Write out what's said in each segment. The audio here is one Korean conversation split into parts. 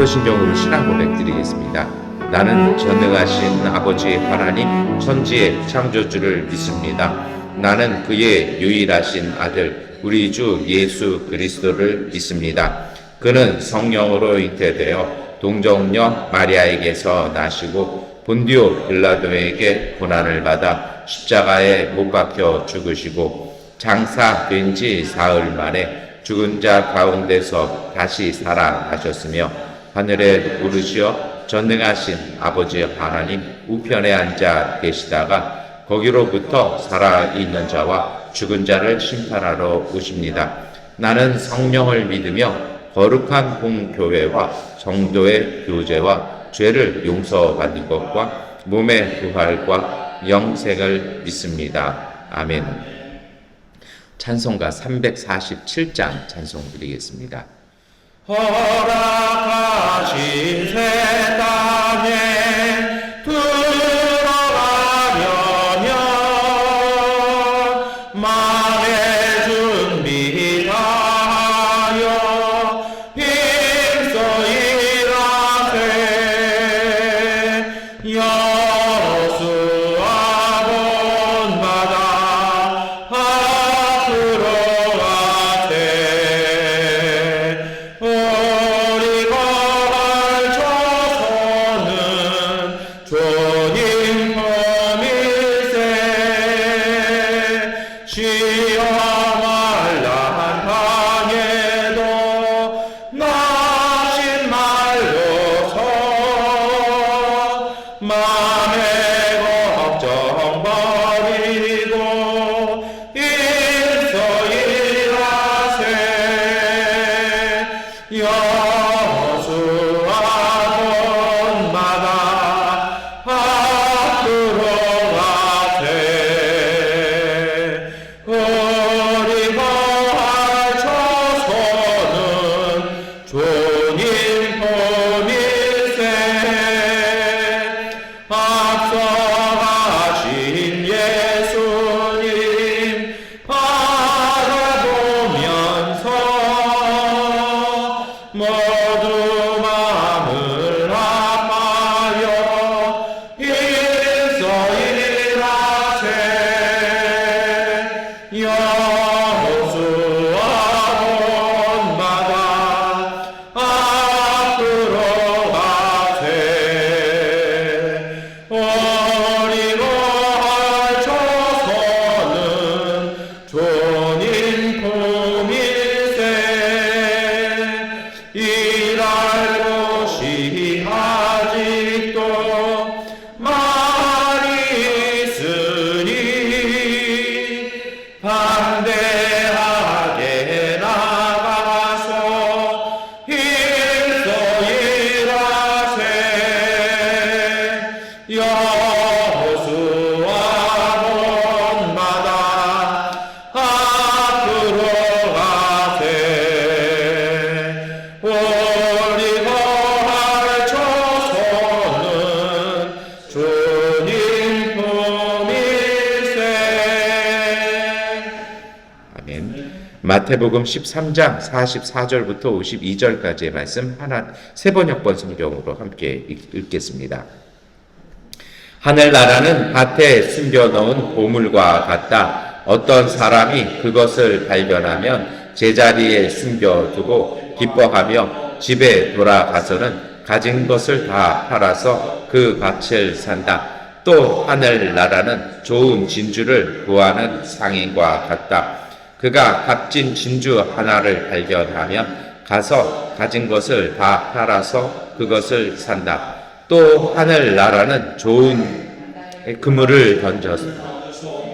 믿음과 신정으로 신앙 고백 드리겠습니다. 나는 전능하신 아버지 하나님 천지의 창조주를 믿습니다. 나는 그의 유일하신 아들 우리 주 예수 그리스도를 믿습니다. 그는 성령으로 잉태되어 동정녀 마리아에게서 나시고 본디오 빌라도에게 고난을 받아 십자가에 못 박혀 죽으시고 장사된 지 사흘 만에 죽은 자 가운데서 다시 살아나셨으며 하늘에 오르시어 전능하신 아버지 하나님 우편에 앉아 계시다가 거기로부터 살아있는 자와 죽은 자를 심판하러 오십니다. 나는 성령을 믿으며 거룩한 공교회와 성도의 교제와 죄를 용서받는 것과 몸의 부활과 영생을 믿습니다. 아멘. 찬송가 347장 찬송 드리겠습니다. 허락하신 새 땅에 들어가려면 마음의 준비하여 힘써 일하세. 여수와 본바다 앞으로 가세. 우리 걸쳐서는 주님 품일세. 시험할란 방에도 나신 말로서 맘의 걱정 버리고 일서 일하세. 여수와 본바다 앞으로 가세. 우리 걸쳐서는 주님 품일세. 앞서가신 예수님 바라보면서 모두 마음을 아파요 일서 일하세. 여수와 본바다 앞으로 가세. 우리 걸쳐서는 주님 품일세. 일할 곳이 아직도 많이 있으니 방대하게 나가서 일서 일하세. 여수와 본바다 앞으로 가세. 우리 걸쳐서는 주님 품일세. 아멘. 마태복음 13장 44절부터 52절까지의 말씀 세 번역본 성경으로 함께 읽겠습니다. 하늘나라는 밭에 숨겨놓은 보물과 같다. 어떤 사람이 그것을 발견하면 제자리에 숨겨두고 기뻐하며 집에 돌아가서는 가진 것을 다 팔아서 그 값을 산다. 또 하늘나라는 좋은 진주를 구하는 상인과 같다. 그가 값진 진주 하나를 발견하면 가서 가진 것을 다 팔아서 그것을 산다. 또 하늘나라는 좋은 그물을 던져서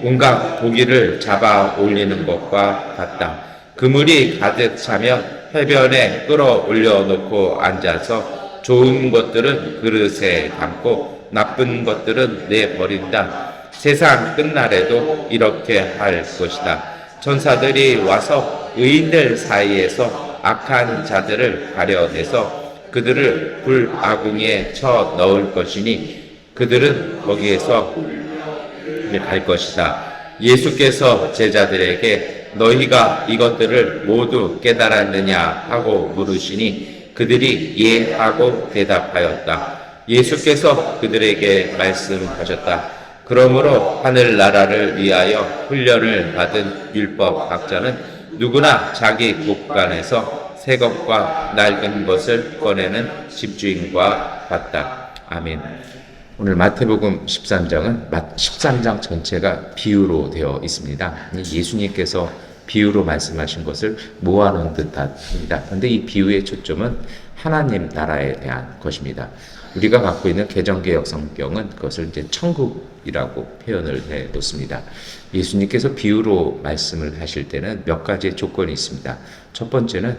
온갖 고기를 잡아 올리는 것과 같다. 그물이 가득 차면 해변에 끌어올려 놓고 앉아서 좋은 것들은 그릇에 담고 나쁜 것들은 내버린다. 세상 끝날에도 이렇게 할 것이다. 천사들이 와서 의인들 사이에서 악한 자들을 가려내서 그들을 불아궁에 쳐 넣을 것이니 그들은 거기에서 갈 것이다. 예수께서 제자들에게 너희가 이것들을 모두 깨달았느냐 하고 물으시니 그들이 예 하고 대답하였다. 예수께서 그들에게 말씀하셨다. 그러므로 하늘나라를 위하여 훈련을 받은 율법학자는 누구나 자기 곳간에서 새 것과 낡은 것을 꺼내는 집주인과 같다. 아멘. 오늘 마태복음 13장은 13장 전체가 비유로 되어 있습니다. 예수님께서 비유로 말씀하신 것을 모아놓은 듯합니다. 그런데 이 비유의 초점은 하나님 나라에 대한 것입니다. 우리가 갖고 있는 개정개혁 성경은 그것을 이제 천국이라고 표현을 해 놓습니다. 예수님께서 비유로 말씀을 하실 때는 몇 가지의 조건이 있습니다. 첫 번째는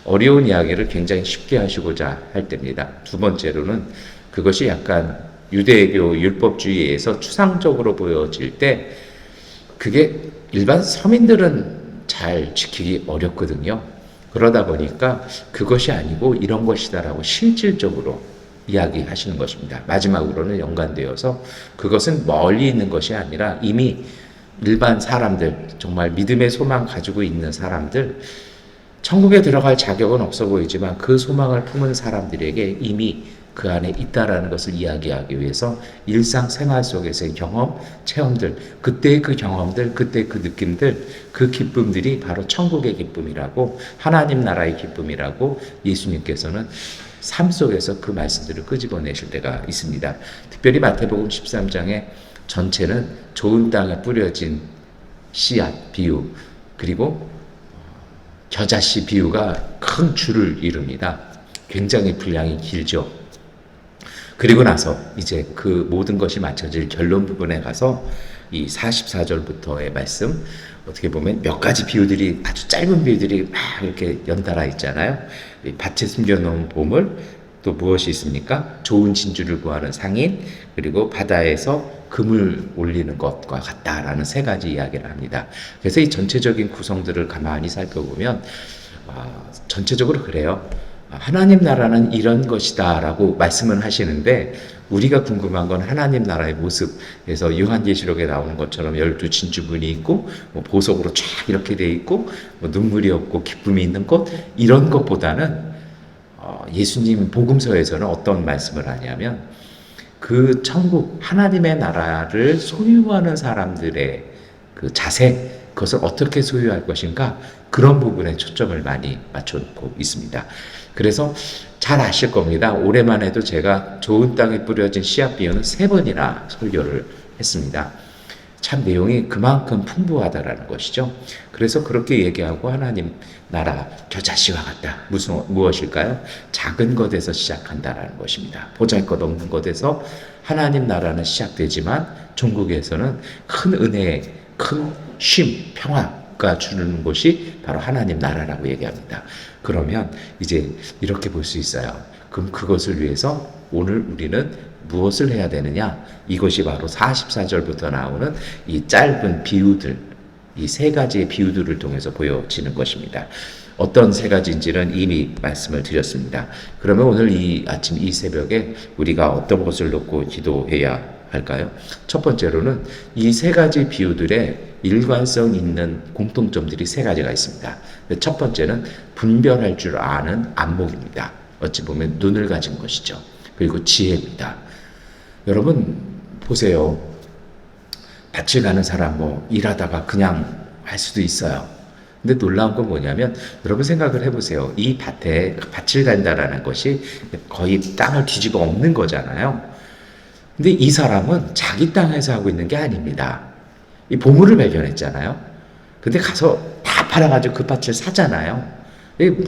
어려운 이야기를 굉장히 쉽게 하시고자 할 때입니다. 두 번째로는 그것이 약간 유대교 율법주의에서 추상적으로 보여질 때 그게 일반 서민들은 잘 지키기 어렵거든요. 그러다 보니까 그것이 아니고 이런 것이다라고 실질적으로 이야기하시는 것입니다. 마지막으로는 연관되어서 그것은 멀리 있는 것이 아니라 이미 일반 사람들, 정말 믿음의 소망 가지고 있는 사람들, 천국에 들어갈 자격은 없어 보이지만 그 소망을 품은 사람들에게 이미 그 안에 있다라는 것을 이야기하기 위해서 일상생활 속에서의 경험, 체험들, 그때의 그 경험들, 그때의 그 느낌들, 그 기쁨들이 바로 천국의 기쁨이라고, 하나님 나라의 기쁨이라고 예수님께서는 삶 속에서 그 말씀들을 끄집어내실 때가 있습니다. 특별히 마태복음 13장의 전체는 좋은 땅에 뿌려진 씨앗 비유, 그리고 겨자씨 비유가 큰 줄을 이룹니다. 굉장히 분량이 길죠. 그리고 나서 이제 그 모든 것이 맞춰질 결론 부분에 가서 이 44절부터의 말씀, 어떻게 보면 몇 가지 비유들이, 아주 짧은 비유들이 막 이렇게 연달아 있잖아요. 밭에 숨겨놓은 보물, 또 무엇이 있습니까? 좋은 진주를 구하는 상인, 그리고 바다에서 금을 올리는 것과 같다라는 세 가지 이야기를 합니다. 그래서 이 전체적인 구성들을 가만히 살펴보면 전체적으로 그래요. 하나님 나라는 이런 것이다 라고 말씀은 하시는데, 우리가 궁금한 건 하나님 나라의 모습에서 요한계시록에 나오는 것처럼 12 진주문이 있고 보석으로 쫙 이렇게 돼 있고 눈물이 없고 기쁨이 있는 것, 이런 것보다는 예수님 복음서에서는 어떤 말씀을 하냐면 그 천국 하나님의 나라를 소유하는 사람들의 그 자세, 그것을 어떻게 소유할 것인가, 그런 부분에 초점을 많이 맞춰놓고 있습니다. 그래서 잘 아실 겁니다. 올해만 해도 제가 좋은 땅에 뿌려진 씨앗 비유는 3번이나 설교를 했습니다. 참 내용이 그만큼 풍부하다라는 것이죠. 그래서 그렇게 얘기하고 하나님 나라 겨자씨와 같다. 무엇일까요? 작은 것에서 시작한다라는 것입니다. 보잘것없는 것에서 하나님 나라는 시작되지만 종국에서는 큰 은혜, 큰 쉼, 평화가 주는 곳이 바로 하나님 나라라고 얘기합니다. 그러면 이제 이렇게 볼 수 있어요. 그럼 그것을 위해서 오늘 우리는 무엇을 해야 되느냐? 이것이 바로 44절부터 나오는 이 짧은 비유들, 이 세 가지의 비유들을 통해서 보여지는 것입니다. 어떤 세 가지인지는 이미 말씀을 드렸습니다. 그러면 오늘 이 아침 이 새벽에 우리가 어떤 것을 놓고 기도해야 할까요? 첫 번째로는 이 세 가지 비유들의 일관성 있는 공통점들이 세 가지가 있습니다. 첫 번째는 분별할 줄 아는 안목입니다. 어찌 보면 눈을 가진 것이죠. 그리고 지혜입니다. 여러분 보세요. 밭을 가는 사람 일하다가 그냥 할 수도 있어요. 근데 놀라운 건 뭐냐면, 여러분 생각을 해보세요. 이 밭에 밭을 간다라는 것이 거의 땅을 뒤집어 엎는 거잖아요. 근데 이 사람은 자기 땅에서 하고 있는 게 아닙니다. 이 보물을 발견했잖아요. 근데 가서 다 팔아가지고 그 밭을 사잖아요.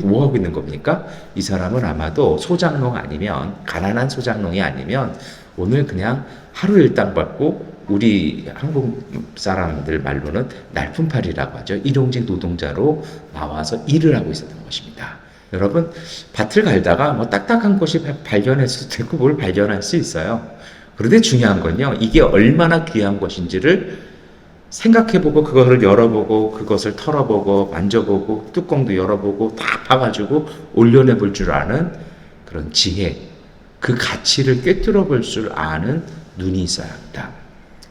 뭐 하고 있는 겁니까? 이 사람은 아마도 소장농 아니면, 가난한 소장농이 아니면 오늘 그냥 하루 일당 받고, 우리 한국 사람들 말로는 날품팔이라고 하죠. 일용직 노동자로 나와서 일을 하고 있었던 것입니다. 여러분 밭을 갈다가 딱딱한 곳이 발견했을 수도 있고 뭘 발견할 수 있어요. 그런데 중요한 건요, 이게 얼마나 귀한 것인지를 생각해보고, 그것을 열어보고, 그것을 털어보고, 만져보고, 뚜껑도 열어보고, 다 파가지고 올려내볼 줄 아는 그런 지혜, 그 가치를 꿰뚫어 볼 줄 아는 눈이 있어야 합니다.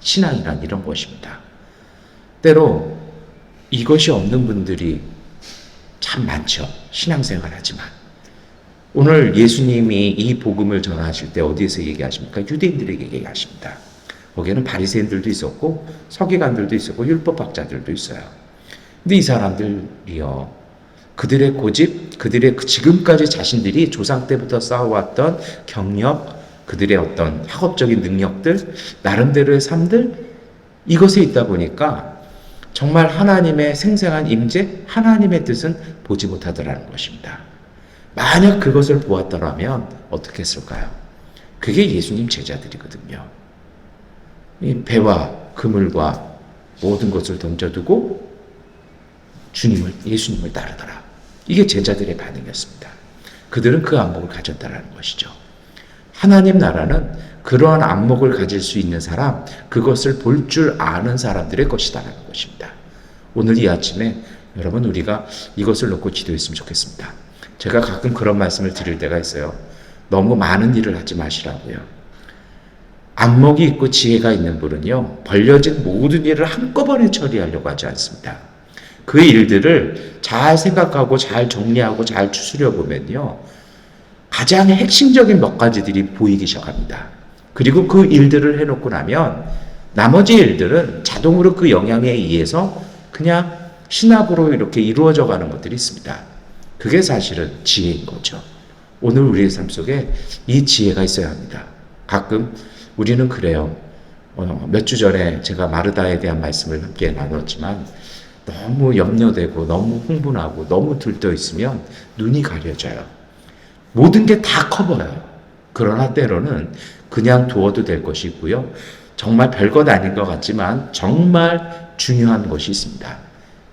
신앙이란 이런 것입니다. 때로 이것이 없는 분들이 참 많죠. 신앙생활 하지만 오늘 예수님이 이 복음을 전하실 때 어디에서 얘기하십니까? 유대인들에게 얘기하십니다. 거기에는 바리새인들도 있었고 서기관들도 있었고 율법학자들도 있어요. 근데 이 사람들이요, 그들의 고집, 그들의 지금까지 자신들이 조상 때부터 쌓아왔던 경력, 그들의 어떤 학업적인 능력들, 나름대로의 삶들, 이것에 있다 보니까 정말 하나님의 생생한 임재, 하나님의 뜻은 보지 못하더라는 것입니다. 만약 그것을 보았더라면 어떻게 했을까요? 그게 예수님 제자들이거든요. 이 배와 그물과 모든 것을 던져두고 예수님을 따르더라. 이게 제자들의 반응이었습니다. 그들은 그 안목을 가졌다라는 것이죠. 하나님 나라는 그러한 안목을 가질 수 있는 사람, 그것을 볼 줄 아는 사람들의 것이다라는 것입니다. 오늘 이 아침에 여러분, 우리가 이것을 놓고 기도했으면 좋겠습니다. 제가 가끔 그런 말씀을 드릴 때가 있어요. 너무 많은 일을 하지 마시라고요. 안목이 있고 지혜가 있는 분은요, 벌려진 모든 일을 한꺼번에 처리하려고 하지 않습니다. 그 일들을 잘 생각하고 잘 정리하고 잘 추스려 보면요, 가장 핵심적인 몇 가지들이 보이기 시작합니다. 그리고 그 일들을 해놓고 나면 나머지 일들은 자동으로 그 영향에 의해서 그냥 신압으로 이렇게 이루어져 가는 것들이 있습니다. 그게 사실은 지혜인 거죠. 오늘 우리의 삶 속에 이 지혜가 있어야 합니다. 가끔 우리는 그래요. 몇 주 전에 제가 마르다에 대한 말씀을 함께 나눴지만 너무 염려되고 너무 흥분하고 너무 들떠 있으면 눈이 가려져요. 모든 게 다 커 보여요. 그러나 때로는 그냥 두어도 될 것이 있고요. 정말 별것 아닌 것 같지만 정말 중요한 것이 있습니다.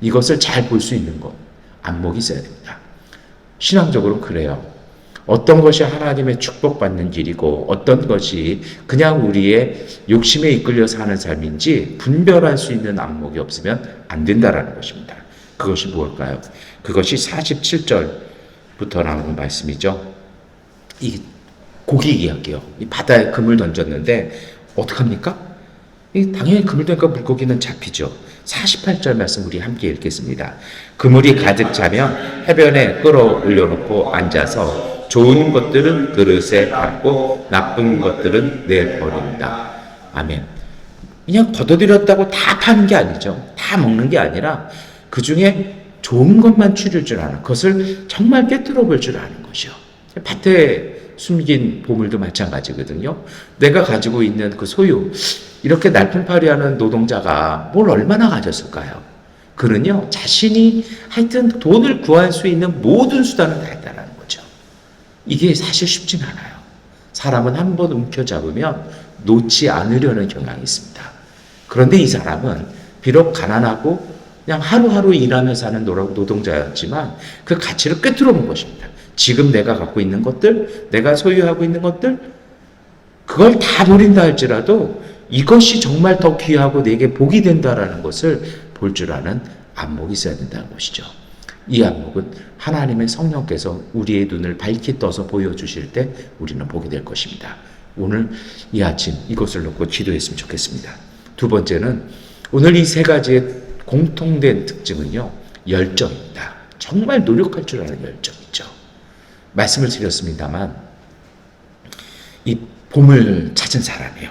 이것을 잘 볼 수 있는 것, 안목이 있어야 됩니다. 신앙적으로 그래요. 어떤 것이 하나님의 축복받는 일이고 어떤 것이 그냥 우리의 욕심에 이끌려 사는 삶인지 분별할 수 있는 안목이 없으면 안 된다라는 것입니다. 그것이 무엇일까요? 그것이 47절부터 나오는 말씀이죠. 이 고기 이야기요. 이 바다에 금을 던졌는데 어떡합니까? 당연히 그물 되니까 물고기는 잡히죠. 48절 말씀 우리 함께 읽겠습니다. 그물이 가득 차면 해변에 끌어올려놓고 앉아서 좋은 것들은 그릇에 담고 나쁜 것들은 내버린다. 아멘. 그냥 걷어들였다고 다 파는 게 아니죠. 다 먹는 게 아니라 그 중에 좋은 것만 추릴 줄 아는, 그것을 정말 꿰뚫어 볼 줄 아는 것이요. 밭에 숨긴 보물도 마찬가지거든요. 내가 가지고 있는 그 소유, 이렇게 날품팔이하는 노동자가 뭘 얼마나 가졌을까요? 그는요, 자신이 하여튼 돈을 구할 수 있는 모든 수단을 다 했다는 거죠. 이게 사실 쉽진 않아요. 사람은 한 번 움켜잡으면 놓지 않으려는 경향이 있습니다. 그런데 이 사람은 비록 가난하고 그냥 하루하루 일하며 사는 노동자였지만 그 가치를 꿰뚫어 본 것입니다. 지금 내가 갖고 있는 것들, 내가 소유하고 있는 것들, 그걸 다 버린다 할지라도 이것이 정말 더 귀하고 내게 복이 된다라는 것을 볼 줄 아는 안목이 있어야 된다는 것이죠. 이 안목은 하나님의 성령께서 우리의 눈을 밝히 떠서 보여주실 때 우리는 보게 될 것입니다. 오늘 이 아침 이것을 놓고 기도했으면 좋겠습니다. 두 번째는 오늘 이 세 가지의 공통된 특징은요, 열정입니다. 정말 노력할 줄 아는 열정이죠. 말씀을 드렸습니다만 이 보물 찾은 사람이요,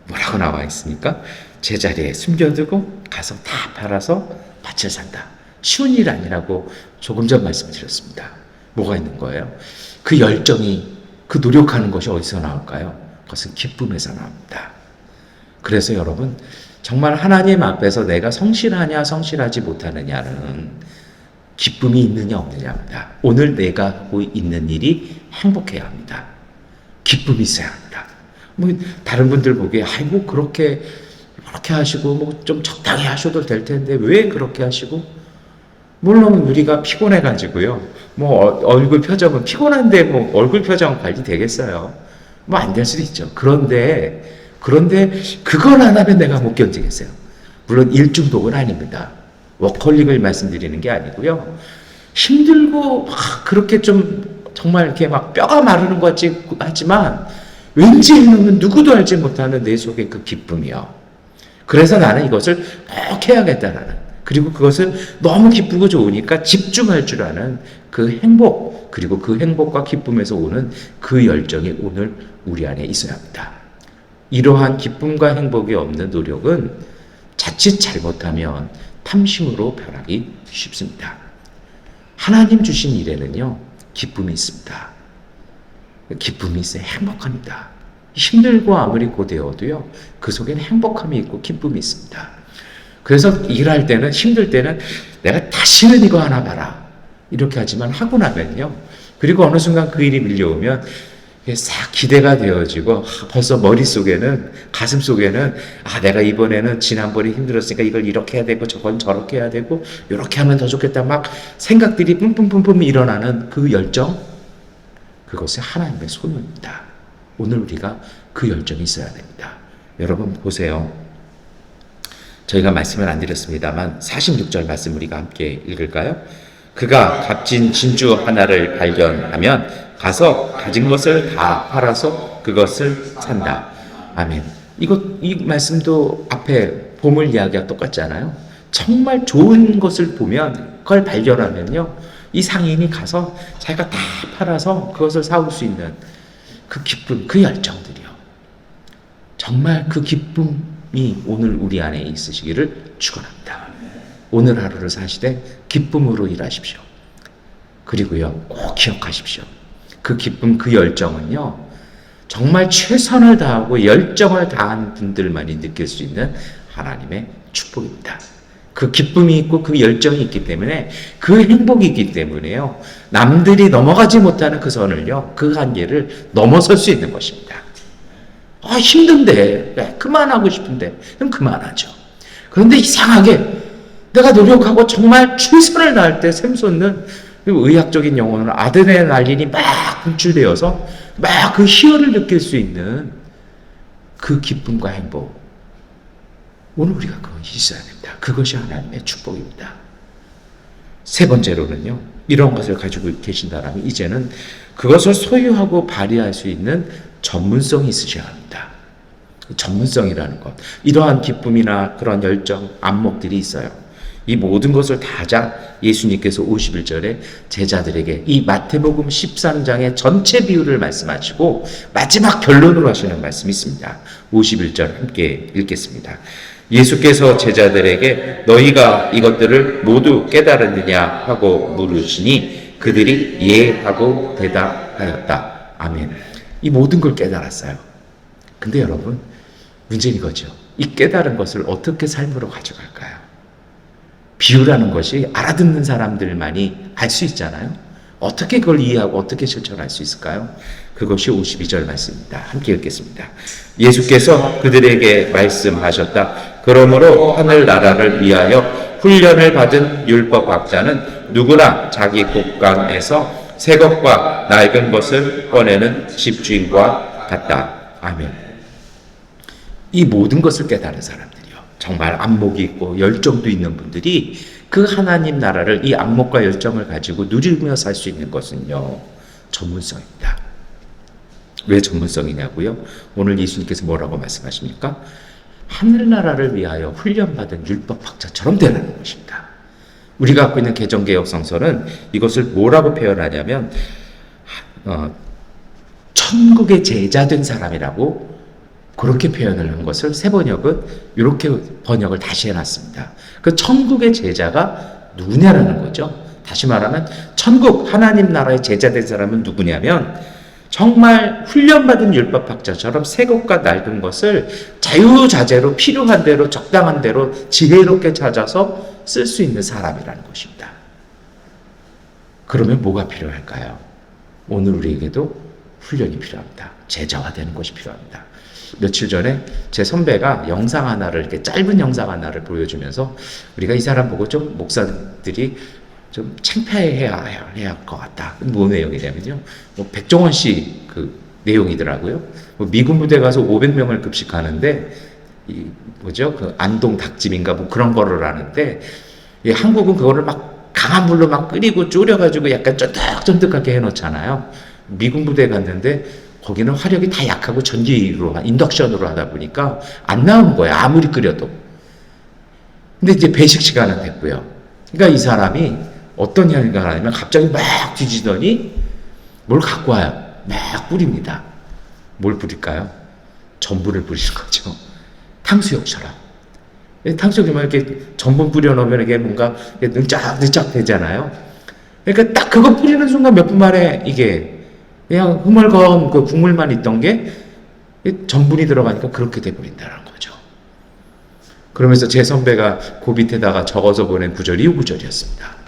뭐라고 나와 있습니까? 제자리에 숨겨두고 가서 다 팔아서 밭을 산다. 쉬운 일 아니라고 조금 전 말씀드렸습니다. 뭐가 있는 거예요? 그 열정이, 그 노력하는 것이 어디서 나올까요? 그것은 기쁨에서 나옵니다. 그래서 여러분, 정말 하나님 앞에서 내가 성실하냐 성실하지 못하느냐는 기쁨이 있느냐 없느냐입니다. 오늘 내가 하고 있는 일이 행복해야 합니다. 기쁨이 있어야 합니다. 뭐 다른 분들 보기에 아이고 그렇게 하시고 뭐 좀 적당히 하셔도 될 텐데 왜 그렇게 하시고, 물론 우리가 피곤해 가지고요, 뭐 얼굴 표정은 피곤한데 뭐 얼굴 표정 관리 되겠어요? 뭐 안 될 수도 있죠. 그런데 그걸 안 하면 내가 못 견디겠어요. 물론 일중독은 아닙니다. 워커홀릭을 말씀드리는 게 아니고요, 힘들고 막 그렇게 좀 정말 이렇게 막 뼈가 마르는 것 같지 하지만 왠지 이놈은 누구도 알지 못하는 내 속의 그 기쁨이요. 그래서 나는 이것을 꼭 해야겠다라는 그리고 그것은 너무 기쁘고 좋으니까 집중할 줄 아는 그 행복, 그리고 그 행복과 기쁨에서 오는 그 열정이 오늘 우리 안에 있어야 합니다. 이러한 기쁨과 행복이 없는 노력은 자칫 잘못하면 탐심으로 변하기 쉽습니다. 하나님 주신 일에는요, 기쁨이 있습니다. 기쁨이 있어야 행복합니다. 힘들고 아무리 고되어도요, 그 속에는 행복함이 있고 기쁨이 있습니다. 그래서 일할 때는, 힘들 때는 내가 다시는 이거 하나 봐라, 이렇게 하지만 하고 나면요, 그리고 어느 순간 그 일이 밀려오면 이게 싹 기대가 되어지고 벌써 머릿속에는, 가슴속에는 내가 이번에는 지난번에 힘들었으니까 이걸 이렇게 해야 되고 저건 저렇게 해야 되고 이렇게 하면 더 좋겠다, 막 생각들이 뿜뿜뿜뿜 일어나는 그 열정, 그것이 하나님의 소명입니다. 오늘 우리가 그 열정이 있어야 됩니다. 여러분 보세요. 저희가 말씀을 안 드렸습니다만 46절 말씀 우리가 함께 읽을까요? 그가 값진 진주 하나를 발견하면 가서 가진 것을 다 팔아서 그것을 산다. 아멘. 이 말씀도 앞에 보물 이야기와 똑같잖아요. 정말 좋은 것을 보면, 그걸 발견하면요, 이 상인이 가서 자기가 다 팔아서 그것을 사올 수 있는 그 기쁨, 그 열정들이요. 정말 그 기쁨이 오늘 우리 안에 있으시기를 축원합니다. 오늘 하루를 사시되 기쁨으로 일하십시오. 그리고요, 꼭 기억하십시오. 그 기쁨, 그 열정은요, 정말 최선을 다하고 열정을 다한 분들만이 느낄 수 있는 하나님의 축복입니다. 그 기쁨이 있고 그 열정이 있기 때문에, 그 행복이 있기 때문에요, 남들이 넘어가지 못하는 그 선을요, 그 한계를 넘어설 수 있는 것입니다. 힘든데, 그만하고 싶은데, 그럼 그만하죠. 그런데 이상하게 내가 노력하고 정말 최선을 다할 때 샘솟는, 의학적인 용어는 아드레날린이 막 분출되어서 막 그 희열을 느낄 수 있는 그 기쁨과 행복, 오늘 우리가 그것이 있어야 됩니다. 그것이 하나님의 축복입니다. 세 번째로는요, 이런 것을 가지고 계신다면 이제는 그것을 소유하고 발휘할 수 있는 전문성이 있으셔야 합니다. 전문성이라는 것, 이러한 기쁨이나 그런 열정, 안목들이 있어요. 이 모든 것을 다자 예수님께서 51절에 제자들에게 이 마태복음 13장의 전체 비유를 말씀하시고 마지막 결론으로 하시는 말씀이 있습니다. 51절 함께 읽겠습니다. 예수께서 제자들에게 너희가 이것들을 모두 깨달았느냐 하고 물으시니 그들이 예 하고 대답하였다. 아멘. 이 모든 걸 깨달았어요. 근데 여러분, 문제는 이거죠. 이 깨달은 것을 어떻게 삶으로 가져갈까요? 비유라는 것이 알아듣는 사람들만이 알 수 있잖아요. 어떻게 그걸 이해하고 어떻게 실천할 수 있을까요? 그것이 52절 말씀입니다. 함께 읽겠습니다. 예수께서 그들에게 말씀하셨다. 그러므로 하늘나라를 위하여 훈련을 받은 율법학자는 누구나 자기 곳간에서 새 것과 낡은 것을 꺼내는 집주인과 같다. 아멘. 이 모든 것을 깨달은 사람들이요, 정말 안목이 있고 열정도 있는 분들이 그 하나님 나라를, 이 안목과 열정을 가지고 누리며 살 수 있는 것은요, 전문성입니다. 왜 전문성이냐고요? 오늘 예수님께서 뭐라고 말씀하십니까? 하늘나라를 위하여 훈련받은 율법학자처럼 되라는 것입니다. 우리가 갖고 있는 개정개혁 성서는 이것을 뭐라고 표현하냐면 천국의 제자된 사람이라고 그렇게 표현을 한 것을 새 번역은 이렇게 번역을 다시 해놨습니다. 그 천국의 제자가 누구냐라는 거죠. 다시 말하면 천국 하나님 나라의 제자된 사람은 누구냐면 정말 훈련받은 율법학자처럼 새 것과 낡은 것을 자유자재로 필요한 대로 적당한 대로 지혜롭게 찾아서 쓸 수 있는 사람이라는 것입니다. 그러면 뭐가 필요할까요? 오늘 우리에게도 훈련이 필요합니다. 제자화되는 것이 필요합니다. 며칠 전에 제 선배가 영상 하나를, 이렇게 짧은 영상 하나를 보여주면서 우리가 이 사람 보고 좀 목사들이 좀 창피해야 할 것 같다. 뭐 내용이냐면요, 백종원 씨 그 내용이더라고요. 미군 부대 가서 500명을 급식하는데 그 안동 닭찜인가 뭐 그런 거를 하는데, 한국은 그거를 막 강한 불로 막 끓이고 졸여가지고 약간 쫀득쫀득하게 해놓잖아요. 미군 부대 갔는데 거기는 화력이 다 약하고 전기로, 인덕션으로 하다 보니까 안 나오는 거예요. 아무리 끓여도. 근데 이제 배식 시간은 됐고요. 그러니까 이 사람이 어떤 행위가 하냐면 갑자기 막 뒤지더니 뭘 갖고 와요. 막 뿌립니다. 뭘 뿌릴까요? 전분을 뿌리는 거죠. 탕수육처럼. 탕수육이면 이렇게 전분 뿌려 놓으면 이게 뭔가 느짝느짝 되잖아요. 그러니까 딱 그거 뿌리는 순간 몇 분 만에 이게 그냥 흐물건 그 국물만 있던 게 전분이 들어가니까 그렇게 돼버린다는 거죠. 그러면서 제 선배가 그 밑에다가 적어서 보낸 구절이 이 구절이었습니다.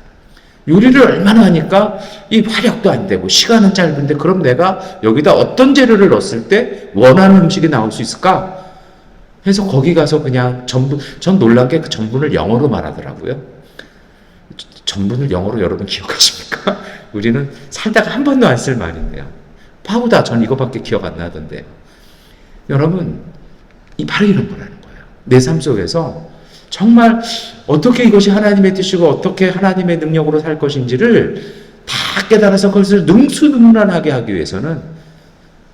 요리를 얼마나 하니까 이 화력도 안 되고 시간은 짧은데 그럼 내가 여기다 어떤 재료를 넣었을 때 원하는 음식이 나올 수 있을까? 해서 거기 가서 그냥 전분, 전 놀란 게 그 전분을 영어로 말하더라고요. 전분을 영어로 여러분 기억하십니까? 우리는 살다가 한 번도 안 쓸 말인데요. 파우다, 전 이거밖에 기억 안 나던데요. 여러분, 바로 이런 거라는 거예요. 내 삶 속에서 정말 어떻게 이것이 하나님의 뜻이고 어떻게 하나님의 능력으로 살 것인지를 다 깨달아서 그것을 능수능란하게 하기 위해서는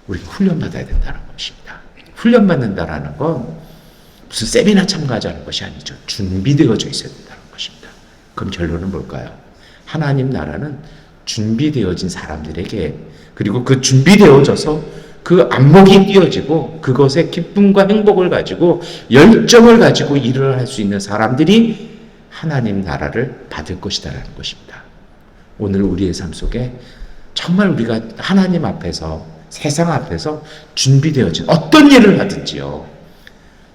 우리가 훈련받아야 된다는 것입니다. 훈련받는다라는 건 무슨 세미나 참가하자는 것이 아니죠. 준비되어져 있어야 된다는 것입니다. 그럼 결론은 뭘까요? 하나님 나라는 준비되어진 사람들에게, 그리고 그 준비되어져서 그 안목이 띄어지고 그것에 기쁨과 행복을 가지고 열정을 가지고 일을 할 수 있는 사람들이 하나님 나라를 받을 것이다라는 것입니다. 오늘 우리의 삶 속에 정말 우리가 하나님 앞에서, 세상 앞에서 준비되어진 어떤 일을 하든지요,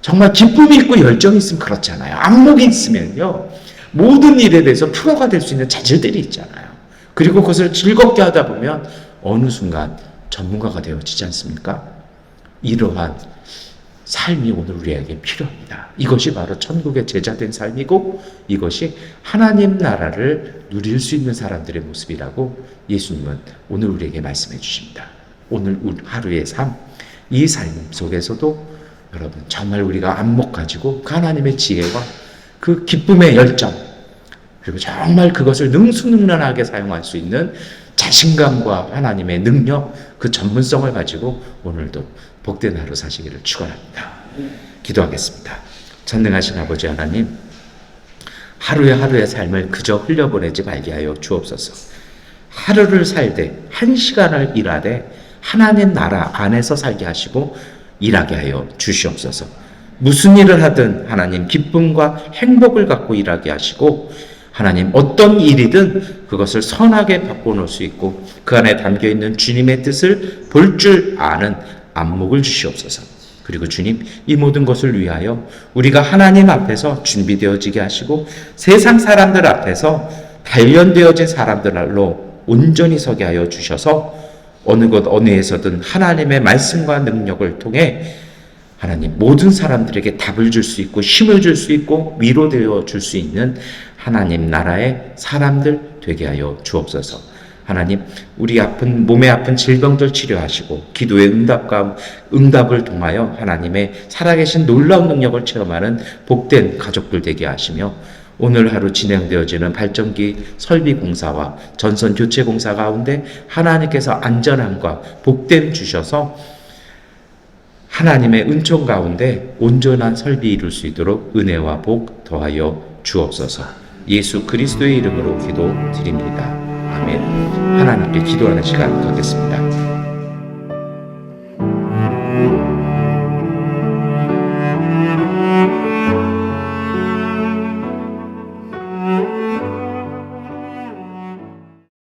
정말 기쁨이 있고 열정이 있으면 그렇잖아요. 안목이 있으면요, 모든 일에 대해서 프로가 될 수 있는 자질들이 있잖아요. 그리고 그것을 즐겁게 하다 보면 어느 순간 전문가가 되어지지 않습니까? 이러한 삶이 오늘 우리에게 필요합니다. 이것이 바로 천국의 제자된 삶이고 이것이 하나님 나라를 누릴 수 있는 사람들의 모습이라고 예수님은 오늘 우리에게 말씀해 주십니다. 오늘 하루의 삶, 이 삶 속에서도 여러분 정말 우리가 안목 가지고 그 하나님의 지혜와 그 기쁨의 열정, 그리고 정말 그것을 능수능란하게 사용할 수 있는 자신감과 하나님의 능력, 그 전문성을 가지고 오늘도 복된 하루 사시기를 축원합니다. 기도하겠습니다. 전능하신 아버지 하나님, 하루의 삶을 그저 흘려보내지 말게 하여 주옵소서. 하루를 살되, 한 시간을 일하되 하나님 나라 안에서 살게 하시고 일하게 하여 주시옵소서. 무슨 일을 하든 하나님 기쁨과 행복을 갖고 일하게 하시고, 하나님 어떤 일이든 그것을 선하게 바꿔놓을 수 있고 그 안에 담겨있는 주님의 뜻을 볼 줄 아는 안목을 주시옵소서. 그리고 주님, 이 모든 것을 위하여 우리가 하나님 앞에서 준비되어지게 하시고 세상 사람들 앞에서 단련되어진 사람들로 온전히 서게 하여 주셔서 어느 곳 어느에서든 하나님의 말씀과 능력을 통해 하나님 모든 사람들에게 답을 줄 수 있고 힘을 줄 수 있고 위로되어 줄 수 있는 하나님 나라의 사람들 되게 하여 주옵소서. 하나님, 우리 몸에 아픈 질병들 치료하시고 기도의 응답을 통하여 하나님의 살아계신 놀라운 능력을 체험하는 복된 가족들 되게 하시며, 오늘 하루 진행되어지는 발전기 설비 공사와 전선 교체 공사 가운데 하나님께서 안전함과 복됨 주셔서 하나님의 은총 가운데 온전한 설비 이룰 수 있도록 은혜와 복 더하여 주옵소서. 예수 그리스도의 이름으로 기도드립니다. 아멘. 하나님께 기도하는 시간 갖겠습니다.